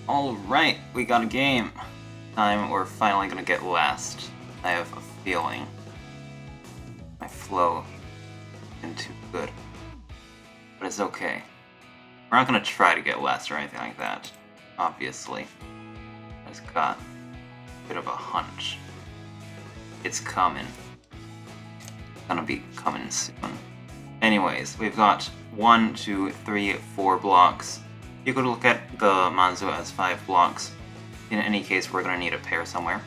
Alright, we got a game. Time we're finally gonna get last. I have a feeling my flow isn't too good. But it's okay. We're not gonna try to get last or anything like that, obviously. I just got a bit of a hunch. It's coming. It's gonna be coming soon. Anyways, we've got 1, 2, 3, 4 blocks. You could look at the Manzu as 5 blocks. In any case, we're going to need a pair somewhere.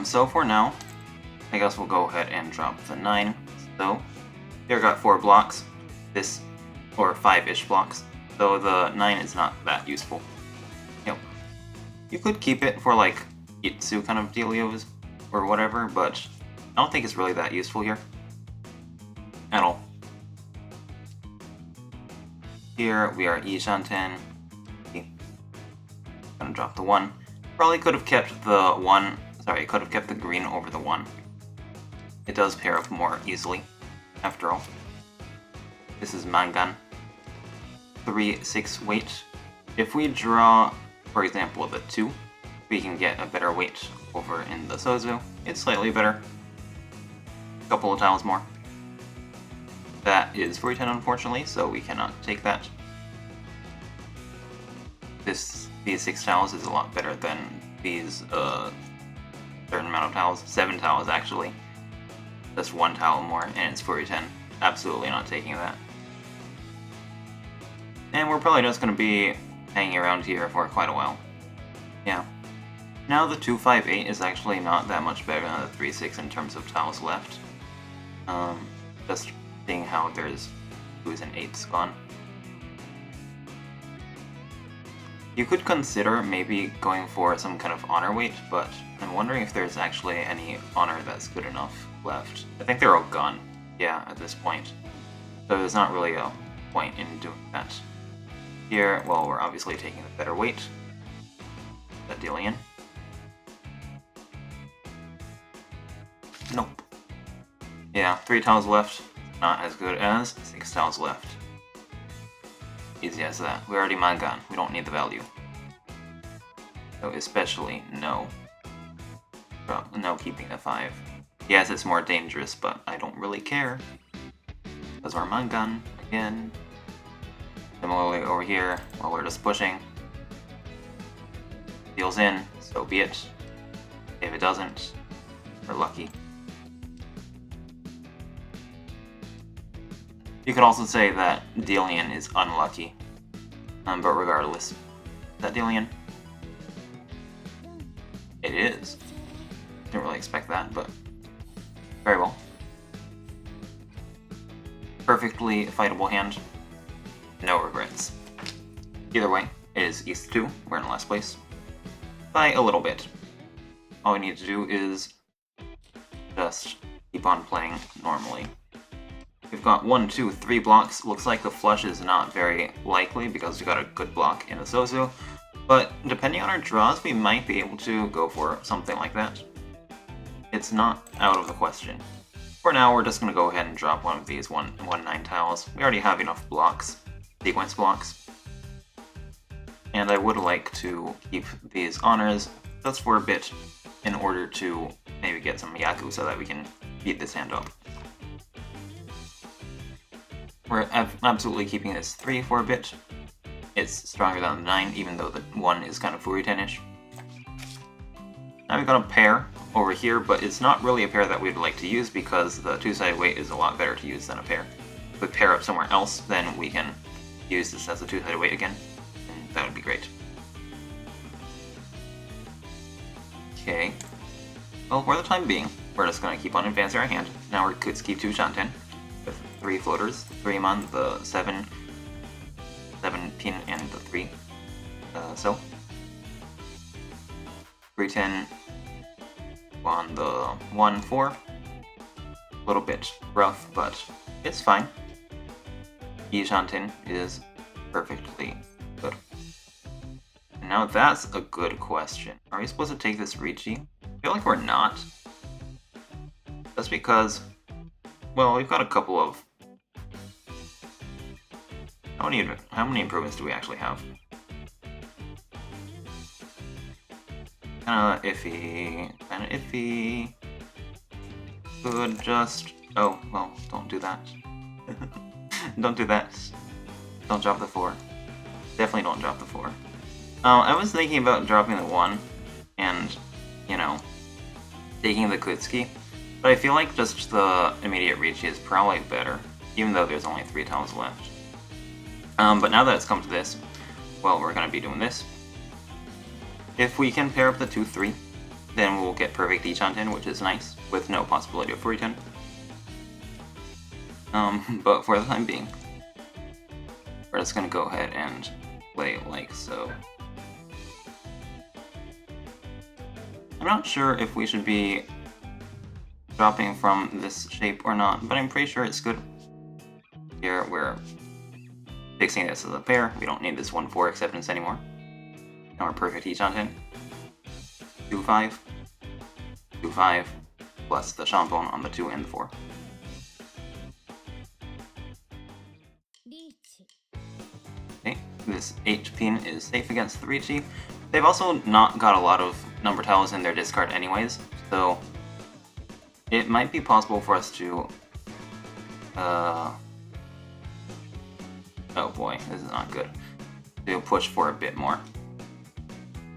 So for now, I guess we'll go ahead and drop the 9. So, here got 4 blocks. This, or 5-ish blocks. So the 9 is not that useful. Yep. You could keep it for like Itsu kind of dealios or whatever, but I don't think it's really that useful here. At all. Here we are Ishanten. Gonna drop the 1. Probably could have kept the 1. Sorry, could have kept the green over the 1. It does pair up more easily, after all. This is Mangan. 3, 6 weight. If we draw, for example, the 2, we can get a better weight over in the Sozu. It's slightly better. A couple of tiles more. That is 410 unfortunately, so we cannot take that. These 6 tiles is a lot better than these certain amount of tiles. 7 tiles actually. Just 1 tile more, and it's 410. Absolutely not taking that. And we're probably just going to be hanging around here for quite a while. Yeah. Now the 258 is actually not that much better than the 36 in terms of tiles left. Just seeing how there's 2s and 8s gone. You could consider maybe going for some kind of honor weight, but I'm wondering if there's actually any honor that's good enough left. I think they're all gone, yeah, at this point. So there's not really a point in doing that. Here, well, we're obviously taking the better weight. That dealing in. Nope. Yeah, 3 tiles left. Not as good as 6 tiles left. Easy as that. We already Mangan. We don't need the value. So especially no. No keeping the 5. Yes, it's more dangerous, but I don't really care. Because we're Mangan again. Similarly over here, while we're just pushing. Deals in, so be it. If it doesn't, we're lucky. You could also say that Delian is unlucky, but regardless, is that Delian? It is. Didn't really expect that, but very well. Perfectly fightable hand. No regrets. Either way, it is East 2. We're in last place. By a little bit. All we need to do is just keep on playing normally. We've got 1, 2, 3 blocks. Looks like the flush is not very likely because we got a good block in the Sozu. But depending on our draws, we might be able to go for something like that. It's not out of the question. For now, we're just going to go ahead and drop one of these 1-9 tiles. We already have enough blocks, sequence blocks. And I would like to keep these honors just for a bit in order to maybe get some Yaku so that we can beat this hand up. We're absolutely keeping this 3 for a bit. It's stronger than the 9, even though the 1 is kind of Furi 10-ish. Now we've got a pair over here, but it's not really a pair that we'd like to use because the 2-sided weight is a lot better to use than a pair. If we pair up somewhere else, then we can use this as a 2-sided weight again, and that would be great. Okay. Well, for the time being, we're just going to keep on advancing our hand. Now we're Kutsuki 2 Shanten. With 3 floaters, 3 on the 7 pin and the 3. So 310 on the 1 4. A little bit rough, but it's fine. Ishanten is perfectly good. And now that's a good question. Are we supposed to take this Riichi? I feel like we're not. That's because, well, we've got a couple of... How many improvements do we actually have? Kinda iffy. Kinda iffy. Could just... Oh, well, don't do that. Don't do that. Don't drop the 4. Definitely don't drop the 4. I was thinking about dropping the 1 and, you know, taking the Kutsuki, but I feel like just the immediate Riichi is probably better, even though there's only 3 tiles left. But now that it's come to this, well, we're gonna be doing this. If we can pair up the 2-3, then we'll get perfect Ichanten, which is nice, with no possibility of Furiten. But for the time being, we're just gonna go ahead and play like so. I'm not sure if we should be dropping from this shape or not, but I'm pretty sure it's good. Here we're fixing this as a pair. We don't need this 1-4 acceptance anymore. Now we're perfect Ichanten. 2-5. 2-5 plus the Shampon on the 2 and the 4. Okay, this H pin is safe against the Riichi. They've also not got a lot of number tiles in their discard anyways, so it might be possible for us to... oh boy, this is not good. To push for a bit more.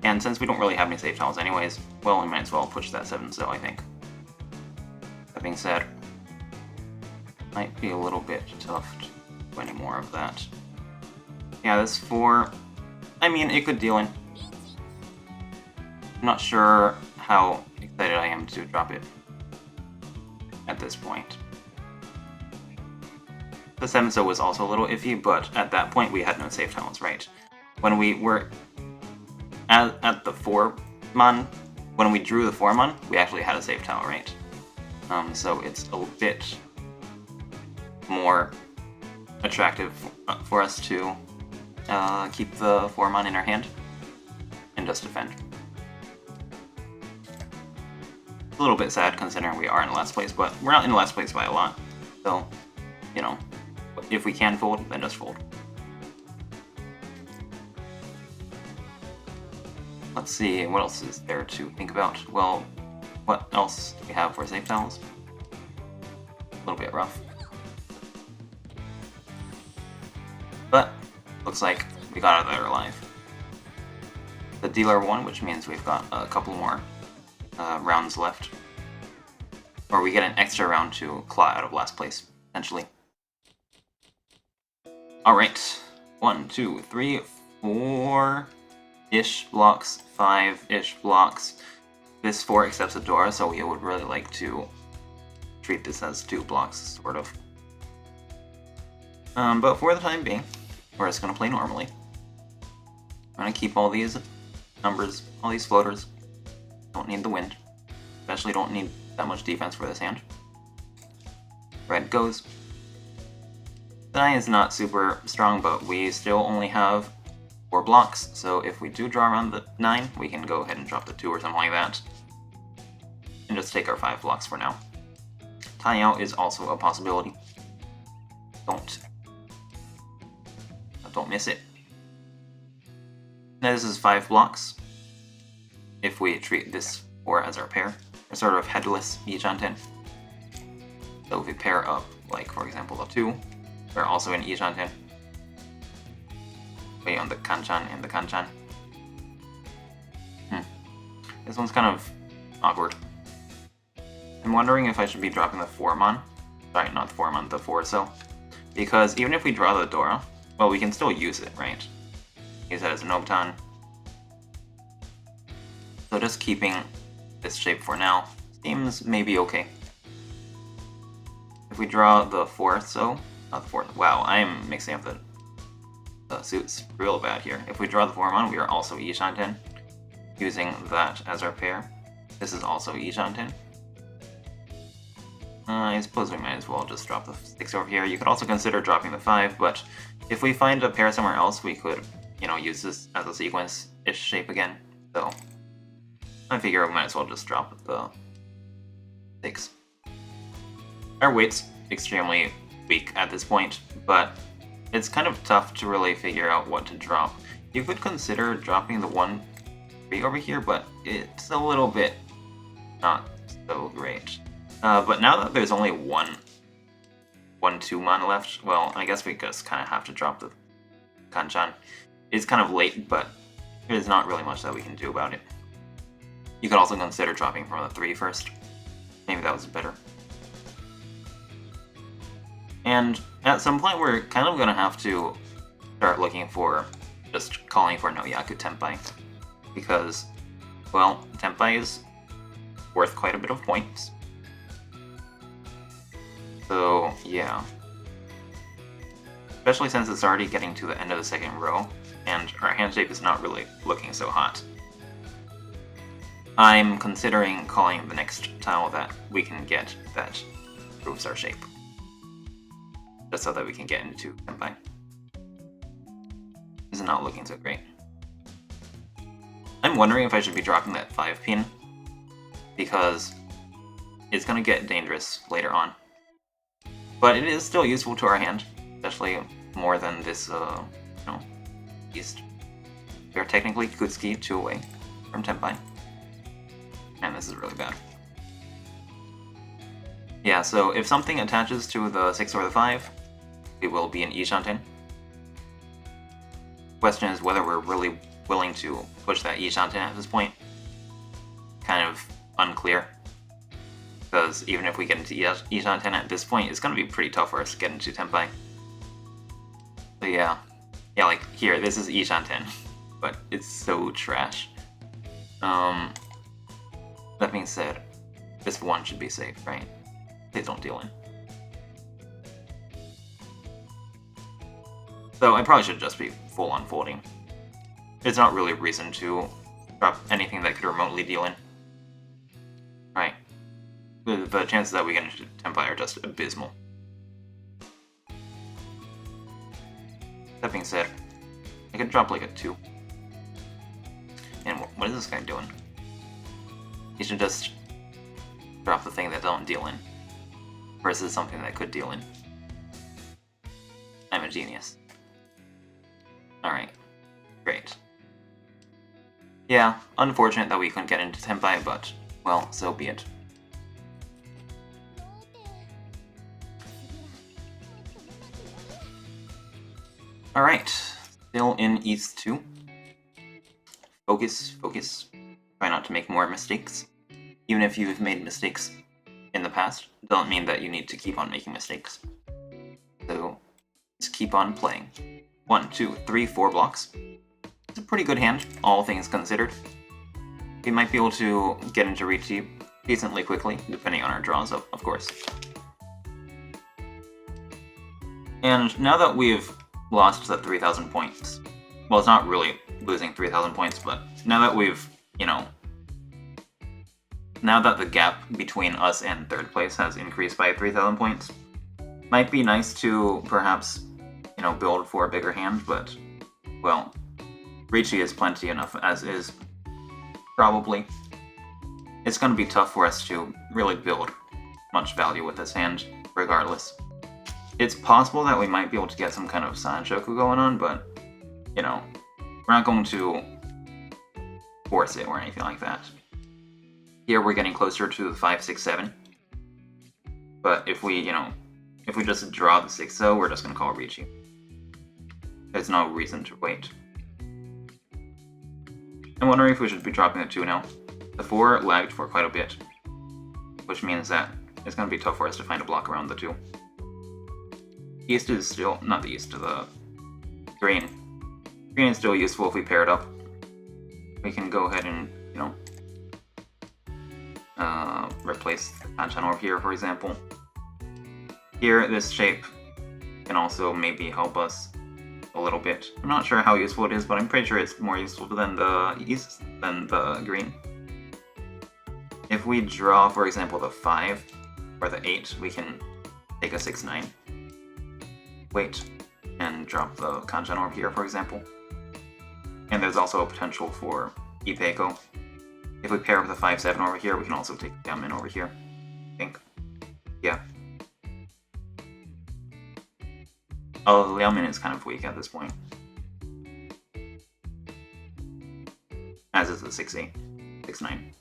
And since we don't really have any safe tiles anyways, well, we might as well push that 7 so I think. That being said, might be a little bit tough to do any more of that. Yeah, this 4, I mean, it could deal in. I'm not sure how excited I am to drop it at this point. The 7-so was also a little iffy, but at that point we had no safe tiles, right? When we were at the 4-mon, when we drew the 4-mon, we actually had a safe tile, right? So it's a bit more attractive for us to keep the 4-mon in our hand and just defend. A little bit sad considering we are in last place, but we're not in last place by a lot. So, you know, if we can fold, then just fold. Let's see, what else is there to think about? Well, what else do we have for safe tiles? A little bit rough. But, looks like we got out of there alive. The dealer won, which means we've got a couple more rounds left. Or we get an extra round to claw out of last place, potentially. Alright. 1, 2, 3, 4-ish blocks, 5-ish blocks. This 4 accepts a door, so we would really like to treat this as 2 blocks, sort of. But for the time being, we're just going to play normally. I'm going to keep all these numbers, all these floaters. Don't need the wind. Especially don't need that much defense for this hand. Red goes. The 9 is not super strong, but we still only have 4 blocks, so if we do draw around the 9, we can go ahead and drop the 2 or something like that. And just take our 5 blocks for now. Tying out is also a possibility. Don't miss it. Now this is 5 blocks. If we treat this 4 as our pair, a sort of headless Ichanten. So if we pair up, like for example the 2, we're also in Ichanten. Wait on the Kanchan and the Kanchan. This one's kind of awkward. I'm wondering if I should be dropping the 4-mon. Sorry, not the 4-mon, the 4-so. Because even if we draw the Dora, well, we can still use it, right? Use it as an Obtan. So just keeping this shape for now seems maybe okay. If we draw the 4-so, not the 4th, wow, I'm mixing up the suits real bad here. If we draw the 4-mon, we are also Ichanten, using that as our pair. This is also Ichanten. I suppose we might as well just drop the 6 over here. You could also consider dropping the 5, but if we find a pair somewhere else, we could, you know, use this as a sequence-ish shape again. So I figure we might as well just drop the 6. Our weight's extremely weak at this point, but it's kind of tough to really figure out what to drop. You could consider dropping the 1 3 over here, but it's a little bit not so great. But now that there's only one 2 mana left, well, I guess we just kind of have to drop the Kanchan. It's kind of late, but there's not really much that we can do about it. You could also consider dropping from the 3 first. Maybe that was better. And at some point we're kind of going to have to start looking for, just calling for no Yaku Tenpai. Because, well, Tenpai is worth quite a bit of points. So, yeah. Especially since it's already getting to the end of the second row, and our hand shape is not really looking so hot. I'm considering calling the next tile that we can get that improves our shape. Just so that we can get into Tenpai. This is not looking so great. I'm wondering if I should be dropping that 5 pin, because it's going to get dangerous later on. But it is still useful to our hand, especially more than this, beast. We are technically Kutsuki 2 away from Tenpai. And this is really bad. Yeah, so if something attaches to the 6 or the 5, we will be in Ishanten. Question is whether we're really willing to push that Ishanten at this point. Kind of unclear. Because even if we get into Ishanten at this point, it's going to be pretty tough for us to get into Tenpai. So yeah. Yeah, like here, this is Ishanten. But it's so trash. That being said, this one should be safe, right? Please don't deal in. So I probably should just be full on folding. There's not really a reason to drop anything that could remotely deal in. Right. The chances that we get into Tenpai are just abysmal. That being said, I could drop like a 2. And what is this guy doing? He should just drop the thing that don't deal in. Versus something that could deal in. I'm a genius. Alright. Great. Yeah, unfortunate that we couldn't get into Tenpai, but, well, so be it. Alright. Still in East 2. Focus, focus. Try not to make more mistakes. Even if you've made mistakes in the past, doesn't mean that you need to keep on making mistakes. So, just keep on playing. 1, 2, 3, 4 blocks. It's a pretty good hand, all things considered. We might be able to get into Riichi decently quickly, depending on our draws, of course. And now that we've lost the 3,000 points, well, it's not really losing 3,000 points, but now that we've, now that the gap between us and third place has increased by 3,000 points, might be nice to perhaps, build for a bigger hand, but, well, Riichi is plenty enough as is, probably. It's going to be tough for us to really build much value with this hand, regardless. It's possible that we might be able to get some kind of Sanshoku going on, but, we're not going to force it or anything like that. Here we're getting closer to the 5, 6, 7. But if we, if we just draw the 6-0, we're just going to call Riichi. There's no reason to wait. I'm wondering if we should be dropping the 2 now. The 4 lagged for quite a bit, which means that it's going to be tough for us to find a block around the 2. East is still, not the East, the green. Green is still useful if we pair it up. We can go ahead and, replace Kanchan over here, for example. Here, this shape can also maybe help us a little bit. I'm not sure how useful it is, but I'm pretty sure it's more useful than the East, than the green. If we draw, for example, the 5 or the 8, we can take a 6-9. Wait, and drop the Kanchan over here, for example. And there's also a potential for Ipeiko. If we pair up the 5-7 over here, we can also take Yamen over here, I think. Yeah. Oh, Yamen is kind of weak at this point. as is the 6-8, 6-9.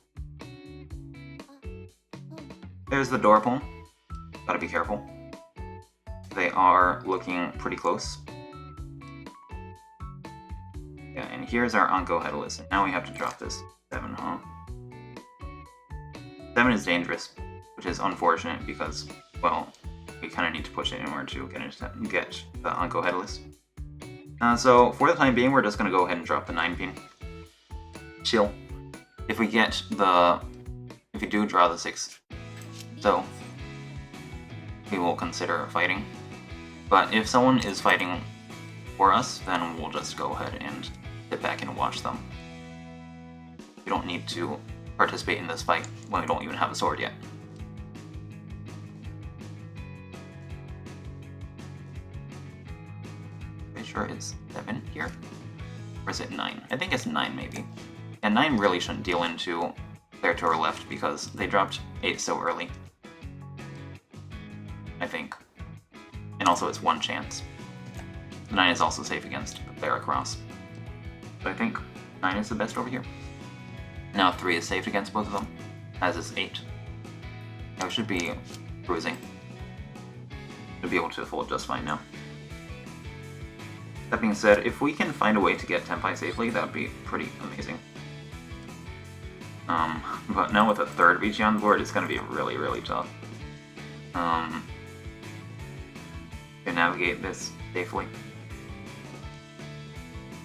There's the door pull. Gotta be careful. They are looking pretty close. Yeah, and here's our Anko headless. Now we have to drop this 7, huh? 7 is dangerous, which is unfortunate because, well, we kind of need to push it in order to get the Anko headless. So for the time being, we're just gonna go ahead and drop the 9 pin. Chill. If we do draw the 6, so we will consider fighting. But if someone is fighting for us, then we'll just go ahead and sit back and watch them. We don't need to participate in this fight when we don't even have a sword yet. Pretty sure it's 7 here? Or is it 9? I think it's 9 maybe. And 9 really shouldn't deal into player to our left because they dropped 8 so early. I think. And also it's 1 chance. 9 is also safe against the player across. So I think 9 is the best over here. Now 3 is safe against both of them, as is 8. Now we should be cruising. Should be able to fold just fine now. That being said, if we can find a way to get Tenpai safely, that would be pretty amazing. But now with a 3rd Riichi on the board, it's going to be really, really tough. To navigate this safely.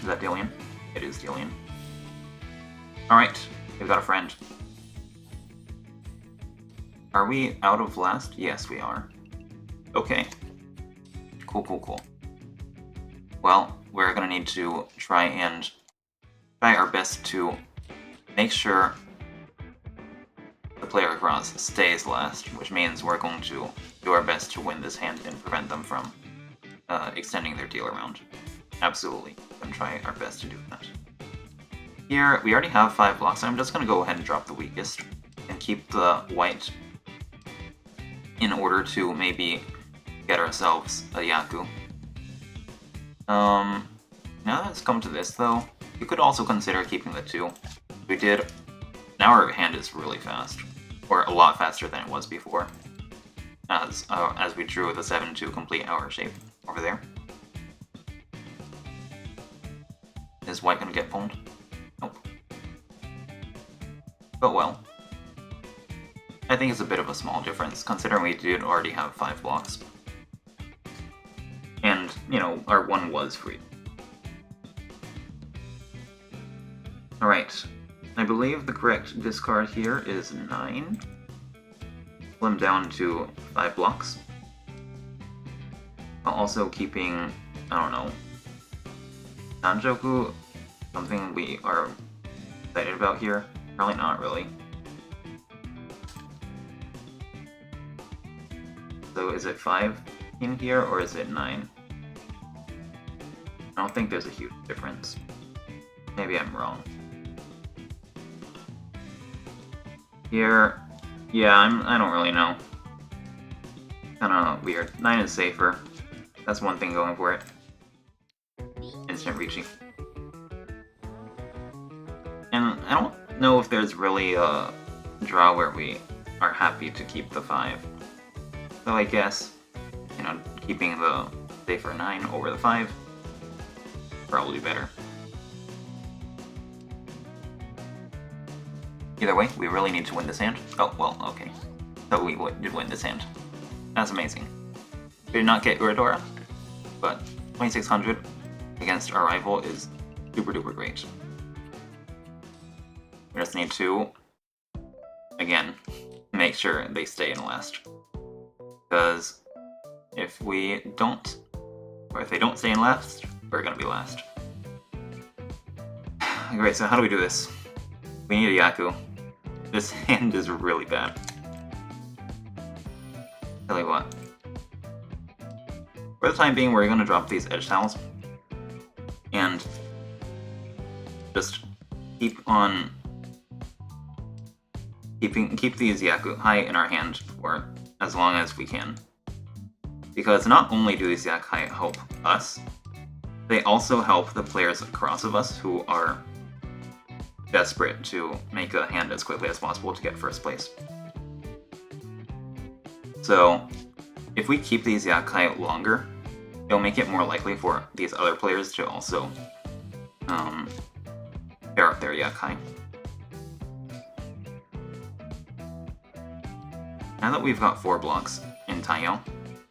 Is that Dillian? It is Dillian. Alright, we've got a friend. Are we out of last? Yes, we are. Okay. Cool. Well, we're gonna need to try our best to make sure the player across stays last, which means we're going to do our best to win this hand and prevent them from extending their deal around. Absolutely. We're gonna try our best to do that. Here, we already have 5 blocks, so I'm just gonna go ahead and drop the weakest and keep the white in order to maybe get ourselves a Yaku. Now that it's come to this though, you could also consider keeping the 2. We did. Now our hand is really fast, or a lot faster than it was before, as we drew the 7 to complete our shape over there. Is white gonna get pulled? Nope. But well, I think it's a bit of a small difference, considering we did already have 5 blocks. And, you know, our 1 was free. Alright, I believe the correct discard here is 9. Slim down to 5 blocks. While also keeping, I don't know, Sanjoku, something we are excited about here? Probably not really. So is it 5 in here, or is it 9? I don't think there's a huge difference. Maybe I'm wrong. Here, yeah, I don't really know. Kinda weird. 9 is safer. That's one thing going for it. Instant Riichi. And I don't know if there's really a draw where we are happy to keep the 5. So I guess, you know, keeping the safer 9 over the 5 probably better. Either way, we really need to win this hand. Oh, well, okay. So we did win this hand. That's amazing. We did not get Uradora, but 2600 against our rival is super duper great. We just need to, again, make sure they stay in last. Because if we don't, or if they don't stay in last, we're gonna be last. Great, so how do we do this? We need a Yaku. This hand is really bad. Tell you what. For the time being, we're gonna drop these edge tiles. And just keep these Yaku high in our hand for as long as we can. Because not only do these Yaku help us, they also help the players across of us who are desperate to make a hand as quickly as possible to get first place. So, if we keep these Yakai longer, it'll make it more likely for these other players to also pair up their Yakai. Now that we've got 4 blocks in Taiyo,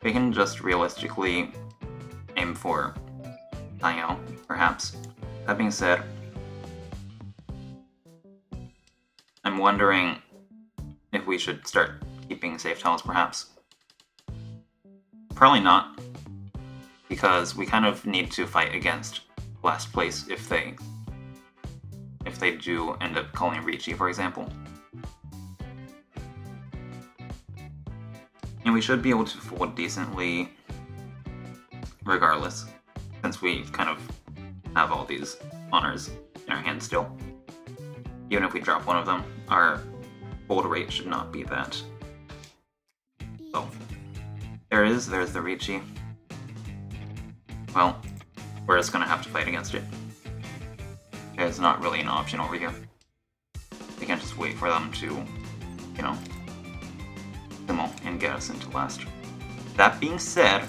we can just realistically aim for Taiyo, perhaps. That being said, I'm wondering if we should start keeping safe tiles, perhaps. Probably not, because we kind of need to fight against last place if they do end up calling Riichi, for example. And we should be able to fold decently regardless, since we kind of have all these honors in our hand still. Even if we drop one of them, our fold rate should not be that. So, there's the Riichi. Well, we're just gonna have to fight against it. There's not really an option over here. We can't just wait for them to, you know, sumo and get us into last. That being said,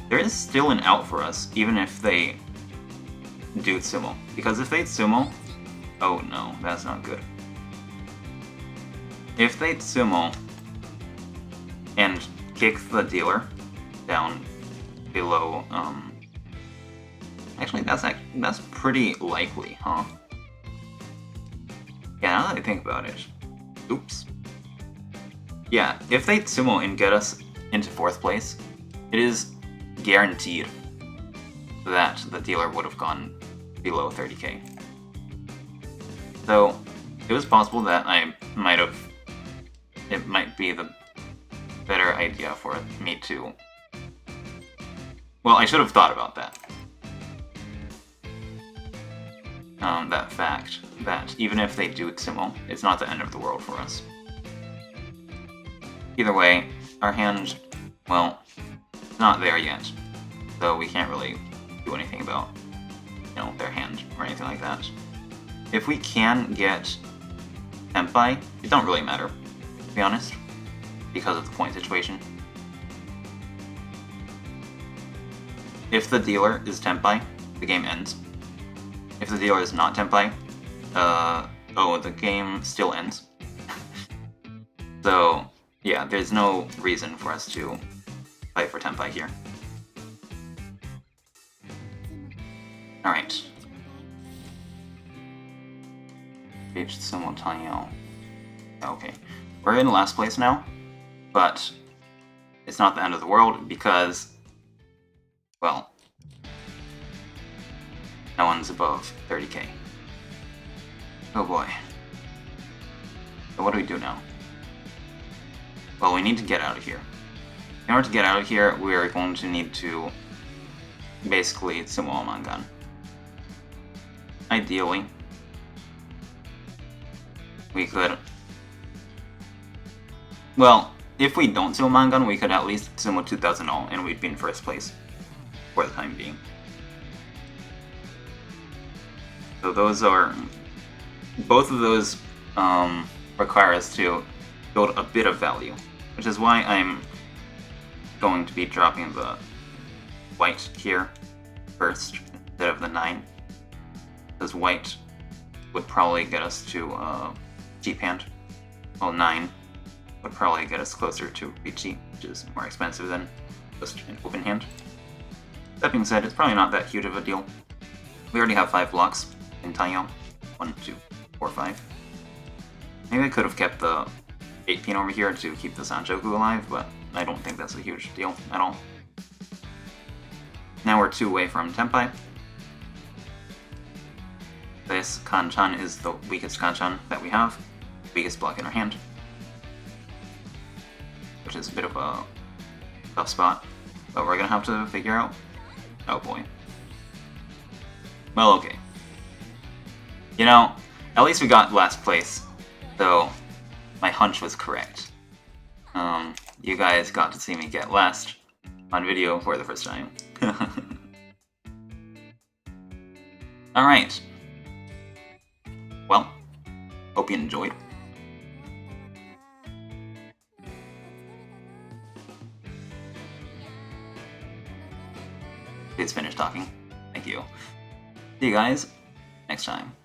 there is still an out for us, even if they do sumo. Because if they sumo, oh no, that's not good. If they sumo and kick the dealer down below, actually that's pretty likely, huh? Yeah, now that I think about it. Oops. Yeah, if they sumo and get us into 4th place, it is guaranteed that the dealer would have gone below 30k. So, it was possible that it might be the better idea for me to... Well, I should have thought about that. That fact that even if they do sumo, it's not the end of the world for us. Either way, our hand, well, it's not there yet, so we can't really do anything about, you know, their hand or anything like that. If we can get Tenpai, it don't really matter, to be honest, because of the point situation. If the dealer is Tenpai, the game ends. If the dealer is not Tenpai, the game still ends. So, yeah, there's no reason for us to fight for Tenpai here. Alright. Reached simultaneous. Okay. We're in last place now, but it's not the end of the world because, well, no one's above 30k. Oh boy. So what do we do now? Well, we need to get out of here. In order to get out of here, we are going to need to basically sumo Mangan. Ideally, we could... Well, if we don't sumo Mangan, we could at least sumo 2000 all, and we'd be in first place for the time being. So those are... Both of those require us to build a bit of value, which is why I'm going to be dropping the white here first instead of the 9. Because white would probably get us to cheap hand, while 9 would probably get us closer to Riichi, which is more expensive than just an open hand. That being said, it's probably not that huge of a deal. We already have 5 blocks in Taiyo. 1, 2, 4, 5. Maybe I could have kept the 8 pin over here to keep the Sanchoku alive, but I don't think that's a huge deal at all. Now we're 2 away from Tenpai. This Kanchan is the weakest Kanchan that we have, weakest block in our hand, which is a bit of a tough spot, but we're gonna have to figure out. Oh boy. Well, okay. You know, at least we got last place, though my hunch was correct. You guys got to see me get last on video for the first time. Alright. Well, Hope you enjoyed. It's finished talking. Thank you. See you guys next time.